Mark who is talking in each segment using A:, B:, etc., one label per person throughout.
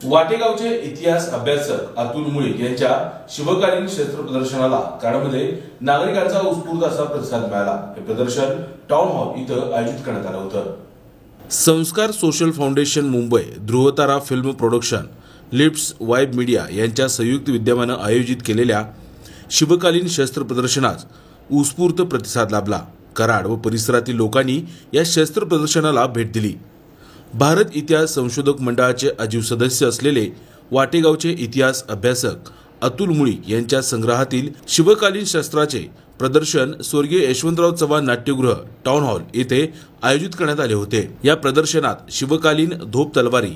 A: वाटेगावचे इतिहास अभ्यासक अतुल मुळे यांच्या शिवकालीन शस्त्र प्रदर्शनाला कराडमध्ये नागरिकांचा उत्स्फूर्त असा प्रतिसाद मिळाला। हे प्रदर्शन टाउन हॉल इथं आयोजित करण्यात आलं होतं। Sanskar social foundation Mumbai, Dhruvtara film production, lifts vibe media यांच्या संयुक्त विद्यमाने आयोजित केलेल्या शिवकालीन शस्त्र प्रदर्शनास उत्स्फूर्त प्रतिसाद लाभला। कराड व परिसरातील लोकांनी या शस्त्र प्रदर्शनाला भेट दिली। भारत इतिहास संशोधक मंडळाचे अजीव सदस्य असलेले वाटेगावचे इतिहास अभ्यासक अतुल मुळे यांच्या संग्रहातील शिवकालीन शस्त्राचे प्रदर्शन स्वर्गीय यशवंतराव चव्हाण नाट्यगृह टाउन हॉल येथे आयोजित करण्यात आले होते। या प्रदर्शनात शिवकालीन धोप तलवारी,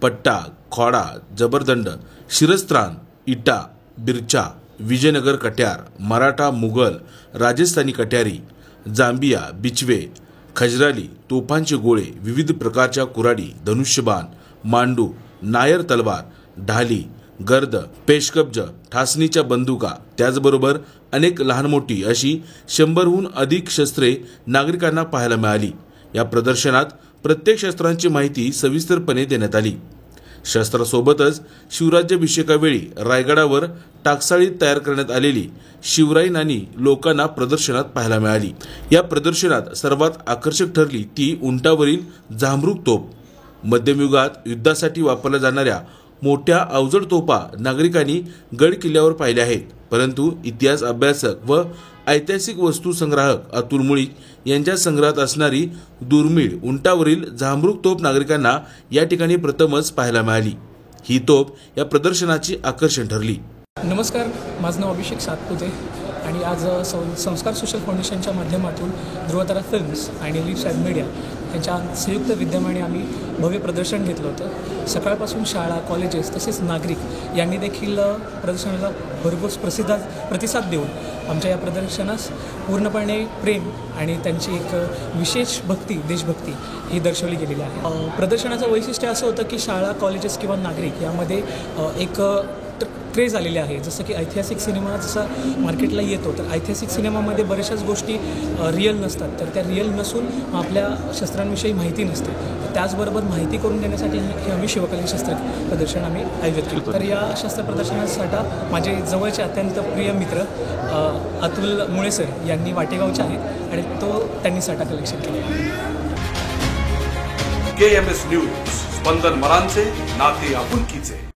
A: पट्टा, खोडा, जबरदंड, शिरस्त्राण, इटा, बिरचा, विजयनगर कट्यार, मराठा, मुघल, राजस्थानी कट्यारी, जांबिया, बिचवे, खजराली, तोफांचे गोळे, विविध प्रकारच्या कुराडी, धनुष्यबाण, मांडू, नायर तलवार, ढाली, गर्द, पेशकब्ज, ठासणीच्या बंदुका, त्याचबरोबर अनेक लहान मोठी अशी 100हून अधिक शस्त्रे नागरिकांना पाहायला मिळाली। या प्रदर्शनात प्रत्येक शस्त्रांची माहिती सविस्तरपणे देण्यात आली। शस्त्रासोबतच शिवराज्याभिषेकावेळी रायगडावर टाकसाळीत तयार करण्यात आलेली शिवराई नाणी लोकांना प्रदर्शनात पाहायला मिळाली। या प्रदर्शनात सर्वात आकर्षक ठरली ती उंटावरील झांबरूक तोफ। मध्यम युगात युद्धासाठी वापरल्या जाणाऱ्या मोठ्या अवजड तोफा नागरिकांनी गड किल्ल्यावर पाहिल्या आहेत, परंतु इतिहास अभ्यासक व ऐतिहासिक वस्तू संग्राहक अतुल मुळे यांच्या संग्रहात असणारी दुर्मिळ उंटावरील झांबरूक तोफ नागरिकांना या ठिकाणी प्रथमच पाहायला मिळाली। ही तोफ या प्रदर्शनाची आकर्षण ठरली।
B: नमस्कार, माझं नाव अभिषेक सातपुते आणि आज संस्कार सोशल फाउंडेशनच्या माध्यमातून ध्रुवतारा फिल्म्स आणि लिफ्ट्स वाइब मीडिया यांच्या संयुक्त विद्यमाने आम्ही भव्य प्रदर्शन घेतलं होतं। सकाळपासून शाळा, कॉलेजेस तसेच नागरिक यांनी देखील प्रदर्शनाला भरघोस प्रतिसाद देऊन आमच्या या प्रदर्शनास पूर्णपणे प्रेम आणि त्यांची एक विशेष भक्ती, देशभक्ती ही दर्शवली गेलेली आहे। प्रदर्शनाचं वैशिष्ट्य असं होतं की शाळा, कॉलेजेस किंवा नागरिक यामध्ये एक क्रेज आलेले आहे। जसं की ऐतिहासिक सिनेमा जसा मार्केटला येतो, तर ऐतिहासिक सिनेमामध्ये बऱ्याचशाच गोष्टी रिअल नसतात, तर त्या रिअल नसून आपल्या शस्त्रांविषयी माहिती नसते। त्याचबरोबर माहिती करून देण्यासाठी हे आम्ही शिवकालीन शस्त्र प्रदर्शन आम्ही आयोजित केलं। तर या शस्त्र प्रदर्शनासाठी माझे जवळचे अत्यंत प्रिय मित्र अतुल मुळे सर यांनी वाटेगावचे आहेत आणि त्यांनी साठा कलेक्शन केलं।
C: KMS न्यूज, स्पंदन मरांचे नाते आपुलकीचे।